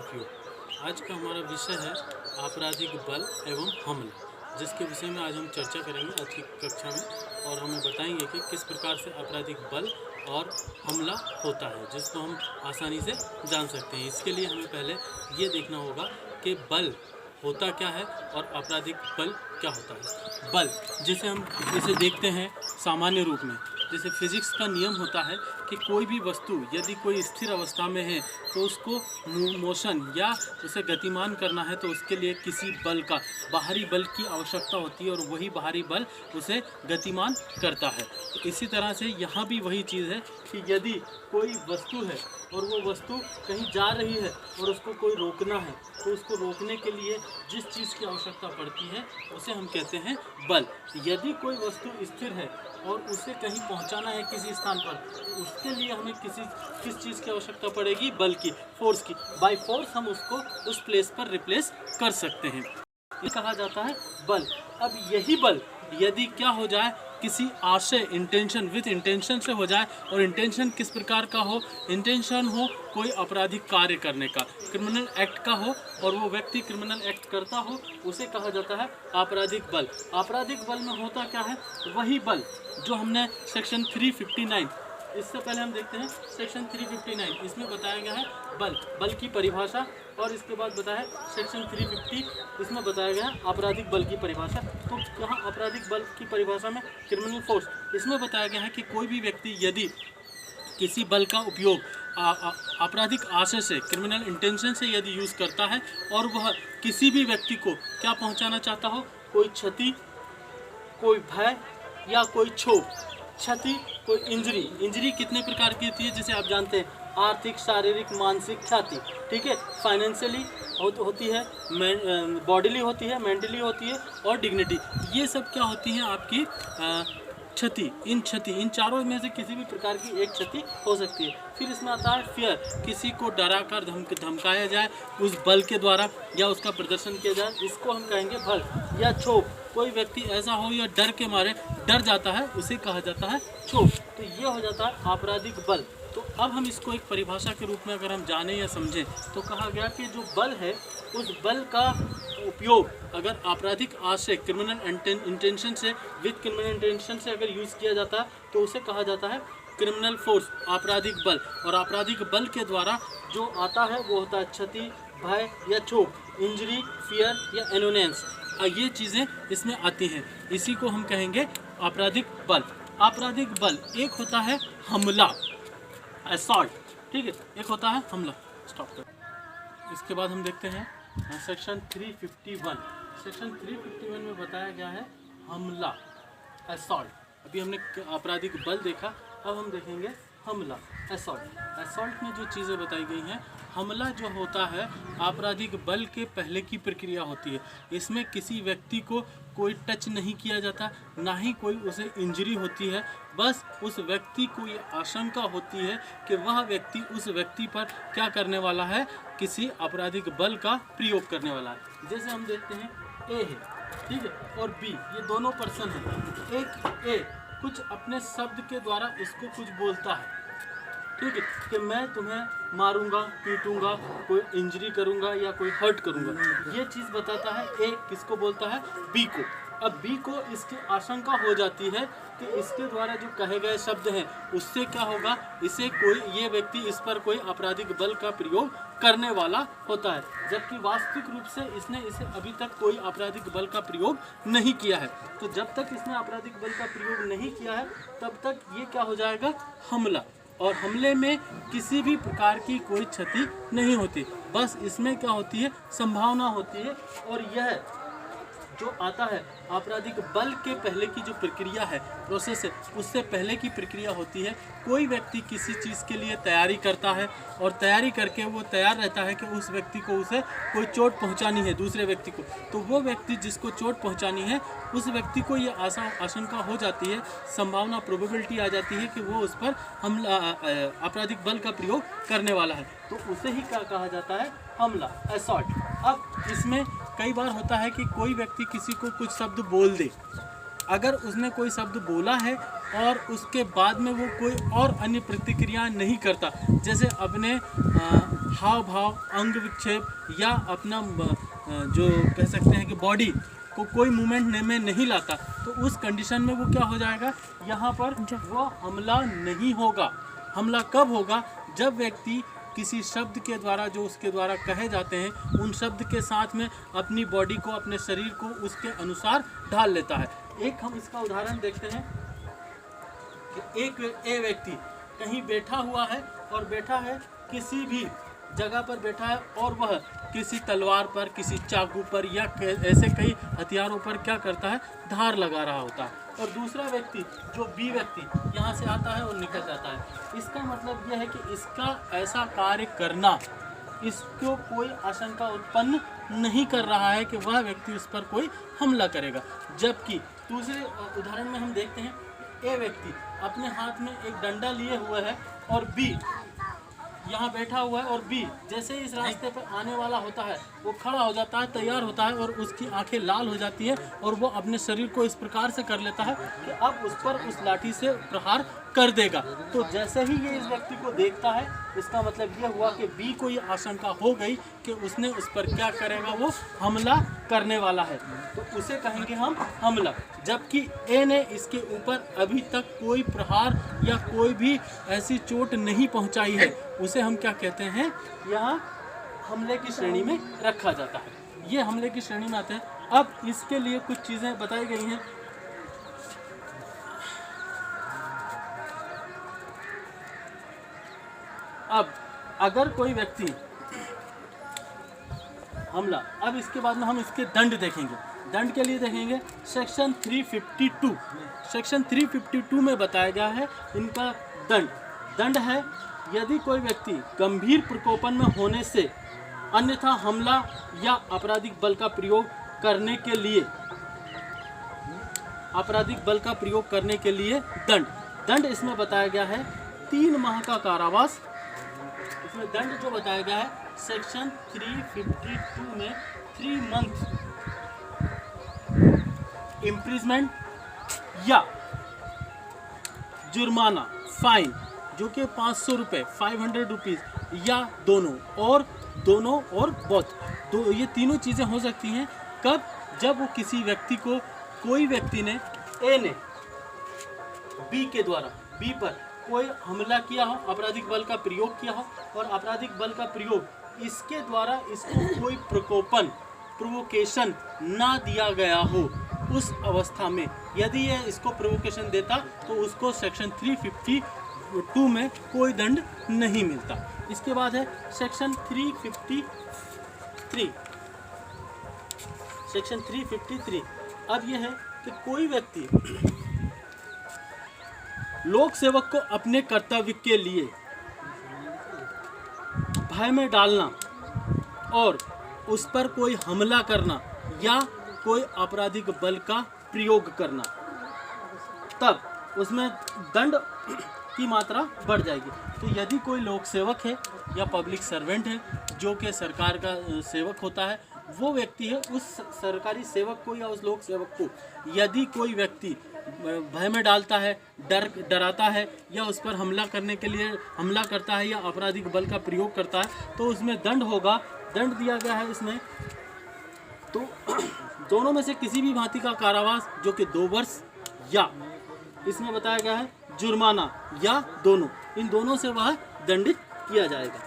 Of you. आज का हमारा विषय है आपराधिक बल एवं हमला, जिसके विषय में आज हम चर्चा करेंगे आज की कक्षा में, और हमें बताएंगे कि किस प्रकार से आपराधिक बल और हमला होता है, जिसको हम आसानी से जान सकते हैं। इसके लिए हमें पहले ये देखना होगा कि बल होता क्या है और आपराधिक बल क्या होता है। बल जिसे हम इसे देखते हैं सामान्य रूप में, जैसे फिजिक्स का नियम होता है कि कोई भी वस्तु यदि कोई स्थिर अवस्था में है तो उसको मोशन या उसे गतिमान करना है तो उसके लिए किसी बल का, बाहरी बल की आवश्यकता होती है, और वही बाहरी बल उसे गतिमान करता है। तो इसी तरह से यहाँ भी वही चीज़ है कि यदि कोई वस्तु है और वो वस्तु कहीं जा रही है और उसको कोई रोकना है, तो उसको रोकने के लिए जिस चीज़ की आवश्यकता पड़ती है उसे हम कहते हैं बल। यदि कोई वस्तु स्थिर है और उसे कहीं पहुंचाना है किसी स्थान पर, तो उसके लिए हमें किस चीज़ की आवश्यकता पड़ेगी? बल की, फोर्स की। बाय फोर्स हम उसको उस प्लेस पर रिप्लेस कर सकते हैं। ये कहा जाता है बल। अब यही बल यदि क्या हो जाए, किसी आशय, इंटेंशन, विथ इंटेंशन से हो जाए, और इंटेंशन किस प्रकार का हो? इंटेंशन हो कोई आपराधिक कार्य करने का, क्रिमिनल एक्ट का हो, और वो व्यक्ति क्रिमिनल एक्ट करता हो, उसे कहा जाता है आपराधिक बल। आपराधिक बल में होता क्या है? वही बल जो हमने सेक्शन 359, इससे पहले हम देखते हैं सेक्शन 359, इसमें बताया गया है बल की परिभाषा, और इसके बाद बताया सेक्शन 350, इसमें बताया गया आपराधिक बल की परिभाषा। तो यहाँ आपराधिक बल की परिभाषा में क्रिमिनल फोर्स, इसमें बताया गया है कि कोई भी व्यक्ति यदि किसी बल का उपयोग आपराधिक आशय से, क्रिमिनल इंटेंशन से यदि यूज़ करता है, और वह किसी भी व्यक्ति को क्या पहुँचाना चाहता हो, कोई क्षति, कोई भय या कोई क्षोभ, क्षति, कोई इंजरी कितने प्रकार की होती है जैसे आप जानते हैं? आर्थिक, शारीरिक, मानसिक क्षति, ठीक है। फाइनेंशियली होती है, बॉडीली होती है, मेंटली होती है, और डिग्निटी। ये सब क्या होती हैं? आपकी क्षति। इन चारों में से किसी भी प्रकार की एक क्षति हो सकती है। फिर इसमें आता है फियर, किसी को डरा कर धमकाया जाए उस बल के द्वारा, या उसका प्रदर्शन किया जाए, इसको हम कहेंगे बल। या क्षोभ, कोई व्यक्ति ऐसा हो या डर के मारे डर जाता है, उसे कहा जाता है क्षोभ। तो ये हो जाता है आपराधिक बल। तो अब हम इसको एक परिभाषा के रूप में अगर हम जाने या समझें, तो कहा गया कि जो बल है, उस बल का उपयोग अगर आपराधिक आशय, क्रिमिनल इंटेंशन से, विद क्रिमिनल इंटेंशन से अगर यूज़ किया जाता है, तो उसे कहा जाता है क्रिमिनल फोर्स, आपराधिक बल। और आपराधिक बल के द्वारा जो आता है वो होता है क्षति, भय या क्षोभ, इंजरी, फियर या एनोनेंस। ये चीज़ें इसमें आती हैं। इसी को हम कहेंगे आपराधिक बल। आपराधिक बल एक होता है हमला, असॉल्ट, ठीक है, एक होता है हमला। स्टॉप कर। इसके बाद हम देखते हैं सेक्शन 351। सेक्शन 351 में बताया गया है हमला, असॉल्ट। अभी हमने आपराधिक बल देखा, अब हम देखेंगे हमला, असॉल्ट। असॉल्ट में जो चीज़ें बताई गई हैं, हमला जो होता है आपराधिक बल के पहले की प्रक्रिया होती है। इसमें किसी व्यक्ति को कोई टच नहीं किया जाता, ना ही कोई उसे इंजरी होती है। बस उस व्यक्ति को ये आशंका होती है कि वह व्यक्ति उस व्यक्ति पर क्या करने वाला है, किसी आपराधिक बल का प्रयोग करने वाला है। जैसे हम देखते हैं ए है, ठीक है, और बी, ये दोनों पर्सन हैं। एक ए कुछ अपने शब्द के द्वारा उसको कुछ बोलता है, ठीक है, कि मैं तुम्हें मारूंगा, पीटूंगा, कोई इंजरी करूंगा या कोई हर्ट करूंगा। ये चीज़ बताता है ए, किसको बोलता है? बी को। अब बी को इसकी आशंका हो जाती है कि इसके द्वारा जो कहे गए शब्द हैं उससे क्या होगा, इसे कोई, ये व्यक्ति इस पर कोई आपराधिक बल का प्रयोग करने वाला होता है, जबकि वास्तविक रूप से इसने इसे अभी तक कोई आपराधिक बल का प्रयोग नहीं किया है। तो जब तक इसने आपराधिक बल का प्रयोग नहीं किया है, तब तक ये क्या हो जाएगा? हमला। और हमले में किसी भी प्रकार की कोई क्षति नहीं होती, बस इसमें क्या होती है? संभावना होती है। और यह जो आता है आपराधिक बल के पहले की जो प्रक्रिया है, प्रोसेस है, उससे पहले की प्रक्रिया होती है, कोई व्यक्ति किसी चीज़ के लिए तैयारी करता है, और तैयारी करके वो तैयार रहता है कि उस व्यक्ति को, उसे कोई चोट पहुंचानी है दूसरे व्यक्ति को। तो वो व्यक्ति जिसको चोट पहुंचानी है, उस व्यक्ति को ये आशंका हो जाती है, संभावना, प्रोबेबिलिटी आ जाती है कि वो उस पर हमला, आपराधिक बल का प्रयोग करने वाला है, तो उसे ही क्या कहा जाता है? हमला, असॉल्ट। अब इसमें कई बार होता है कि कोई व्यक्ति किसी को कुछ शब्द बोल दे, अगर उसने कोई शब्द बोला है और उसके बाद में वो कोई और अन्य प्रतिक्रिया नहीं करता, जैसे अपने हाव भाव, अंग विक्षेप या अपना जो कह सकते हैं कि बॉडी को कोई मूवमेंट में नहीं लाता, तो उस कंडीशन में वो क्या हो जाएगा, यहाँ पर वो हमला नहीं होगा। हमला कब होगा, जब व्यक्ति किसी शब्द के द्वारा जो उसके द्वारा कहे जाते हैं उन शब्द के साथ में अपनी बॉडी को, अपने शरीर को उसके अनुसार ढाल लेता है। एक हम इसका उदाहरण देखते हैं कि एक व्यक्ति कहीं बैठा हुआ है और बैठा है किसी भी जगह पर बैठा है और वह किसी तलवार पर, किसी चाकू पर या ऐसे कई हथियारों पर क्या करता है, धार लगा रहा होता है। और दूसरा व्यक्ति जो बी व्यक्ति यहाँ से आता है और निकल जाता है। इसका मतलब यह है कि इसका ऐसा कार्य करना इसको कोई आशंका उत्पन्न नहीं कर रहा है कि वह व्यक्ति उस पर कोई हमला करेगा। जबकि दूसरे उदाहरण में हम देखते हैं, ए व्यक्ति अपने हाथ में एक डंडा लिए हुए है और बी यहाँ बैठा हुआ है, और बी जैसे ही इस रास्ते पर आने वाला होता है वो खड़ा हो जाता है, तैयार होता है और उसकी आंखें लाल हो जाती है और वो अपने शरीर को इस प्रकार से कर लेता है कि अब उस पर उस लाठी से प्रहार कर देगा। तो जैसे ही ये इस व्यक्ति को देखता है, इसका मतलब ये हुआ कि बी को ये आशंका हो गई कि उसने उस पर क्या करेगा, वो हमला करने वाला है, तो उसे कहेंगे हम हमला। जबकि ए ने इसके ऊपर अभी तक कोई प्रहार या कोई भी ऐसी चोट नहीं पहुंचाई है, उसे हम क्या कहते हैं, यहाँ हमले की श्रेणी में रखा जाता है। ये हमले की श्रेणी में आते हैं। अब इसके लिए कुछ चीज़ें बताई गई हैं। अब अगर कोई व्यक्ति हमला, अब इसके बाद में हम इसके दंड देखेंगे। दंड के लिए देखेंगे सेक्शन 352। सेक्शन 352 में बताया गया है इनका दंड। दंड है, यदि कोई व्यक्ति गंभीर प्रकोपन में होने से अन्यथा हमला या आपराधिक बल का प्रयोग करने के लिए, आपराधिक बल का प्रयोग करने के लिए दंड। दंड इसमें बताया गया है 3 माह का कारावास। इसमें दंड जो बताया गया है सेक्शन 352 में 3 मंथ इम्प्रिजमेंट या जुर्माना, फाइन जो कि 500 रुपये, 500 रुपीज़ या दोनों और बोथ, तो ये तीनों चीज़ें हो सकती हैं। कब, जब वो किसी व्यक्ति को, कोई व्यक्ति ने, ए ने बी के द्वारा बी पर कोई हमला किया हो, आपराधिक बल का प्रयोग किया हो और आपराधिक बल का प्रयोग इसके द्वारा इसको कोई प्रकोपन, प्रोवोकेशन ना दिया गया हो, उस अवस्था में यदि ये इसको प्रोवोकेशन देता तो उसको सेक्शन 352 में कोई दंड नहीं मिलता। इसके बाद है सेक्शन 353। सेक्शन 353 अब यह है कि कोई व्यक्ति लोक सेवक को अपने कर्तव्य के लिए भय में डालना और उस पर कोई हमला करना या कोई आपराधिक बल का प्रयोग करना, तब उसमें दंड की मात्रा बढ़ जाएगी। तो यदि कोई लोक सेवक है या पब्लिक सर्वेंट है जो कि सरकार का सेवक होता है, वो व्यक्ति है, उस सरकारी सेवक को या उस लोक सेवक को यदि कोई व्यक्ति भय में डालता है, डराता है या उस पर हमला करने के लिए हमला करता है या आपराधिक बल का प्रयोग करता है, तो उसमें दंड होगा। दंड दिया गया है इसमें, तो दोनों में से किसी भी भांति का कारावास जो कि 2 वर्ष या इसमें बताया गया है जुर्माना या दोनों, इन दोनों से वह दंडित किया जाएगा।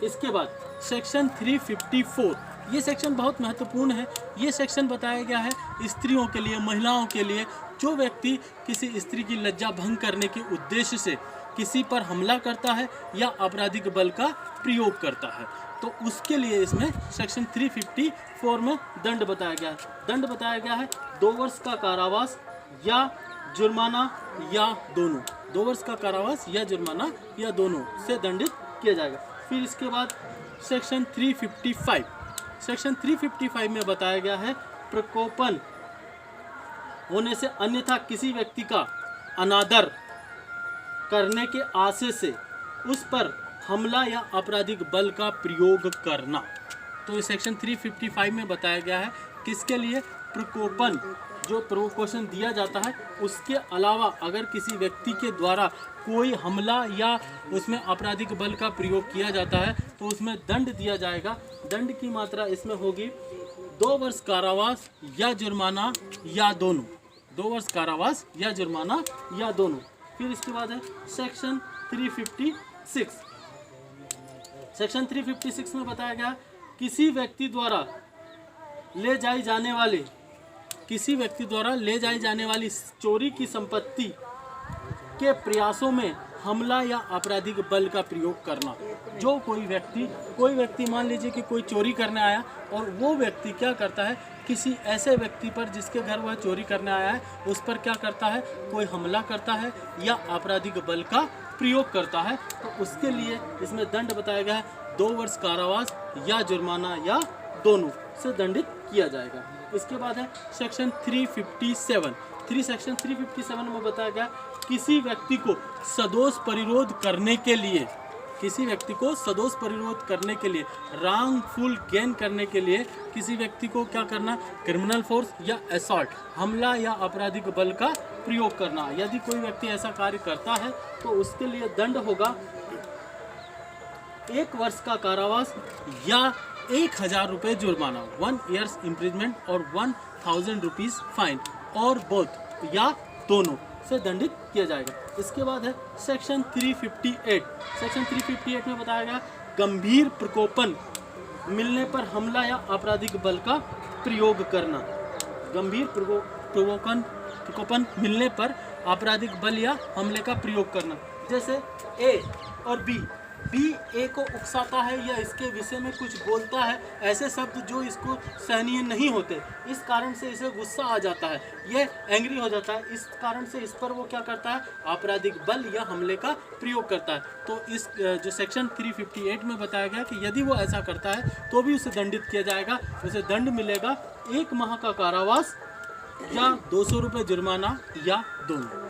इसके बाद सेक्शन 354, ये सेक्शन बहुत महत्वपूर्ण है। ये सेक्शन बताया गया है स्त्रियों के लिए, महिलाओं के लिए, जो व्यक्ति किसी स्त्री की लज्जा भंग करने के उद्देश्य से किसी पर हमला करता है या आपराधिक बल का प्रयोग करता है, तो उसके लिए इसमें सेक्शन 354 में दंड बताया गया है। दंड बताया गया है 2 वर्ष का कारावास या जुर्माना या दोनों, 2 वर्ष का कारावास या जुर्माना या दोनों से दंडित किया जाएगा। फिर इसके बाद सेक्शन 355, सेक्शन 355 में बताया गया है प्रकोपन होने से अन्यथा किसी व्यक्ति का अनादर करने के आशय से उस पर हमला या आपराधिक बल का प्रयोग करना। तो इस सेक्शन 355 में बताया गया है किसके लिए, प्रकोपन जो प्रोवोकेशन दिया जाता है उसके अलावा अगर किसी व्यक्ति के द्वारा कोई हमला या उसमें आपराधिक बल का प्रयोग किया जाता है तो उसमें दंड दिया जाएगा। दंड की मात्रा इसमें होगी 2 वर्ष कारावास या जुर्माना या दोनों। 2 वर्ष कारावास या जुर्माना या दोनों। फिर इसके बाद है सेक्शन 356। सेक्शन 356 में बताया गया किसी व्यक्ति द्वारा ले जाई जाने वाली चोरी की संपत्ति के प्रयासों में हमला या आपराधिक बल का प्रयोग करना। जो कोई व्यक्ति मान लीजिए कि कोई चोरी करने आया और वो व्यक्ति क्या करता है, किसी ऐसे व्यक्ति पर जिसके घर वह चोरी करने आया है उस पर क्या करता है, कोई हमला करता है या आपराधिक बल का प्रयोग करता है, तो उसके लिए इसमें दंड बताया गया है 2 वर्ष कारावास या जुर्माना या दोनों से दंडित किया जाएगा। इसके बाद है सेक्शन 357। सेक्शन 357 में बताया गया किसी व्यक्ति को सदोष परिरोध करने के लिए रॉन्गफुल गेन करने के लिए किसी व्यक्ति को क्या करना, क्रिमिनल फोर्स या असॉल्ट, हमला या आपराधिक बल का प्रयोग करना। यदि कोई व्यक्ति ऐसा कार्य करता है तो उसके लिए दंड होगा 1 वर्ष का कारावास या 1000 रुपये जुर्माना, 1 years इम्प्रिजमेंट और 1000 रुपीज़ फाइन, और बोथ या दोनों से दंडित किया जाएगा। इसके बाद है सेक्शन 358। सेक्शन 358 में बताया गया गंभीर प्रकोपन मिलने पर हमला या आपराधिक बल का प्रयोग करना। गंभीर प्रकोपन मिलने पर आपराधिक बल या हमले का प्रयोग करना। जैसे ए और बी ए को उकसाता है या इसके विषय में कुछ बोलता है, ऐसे शब्द जो इसको सहनीय नहीं होते, इस कारण से इसे गुस्सा आ जाता है, ये एंग्री हो जाता है, इस कारण से इस पर वो क्या करता है, आपराधिक बल या हमले का प्रयोग करता है। तो इस जो सेक्शन 358 में बताया गया कि यदि वो ऐसा करता है तो भी उसे दंडित किया जाएगा। उसे दंड मिलेगा 1 माह का कारावास या 200 रुपये जुर्माना या दोनों।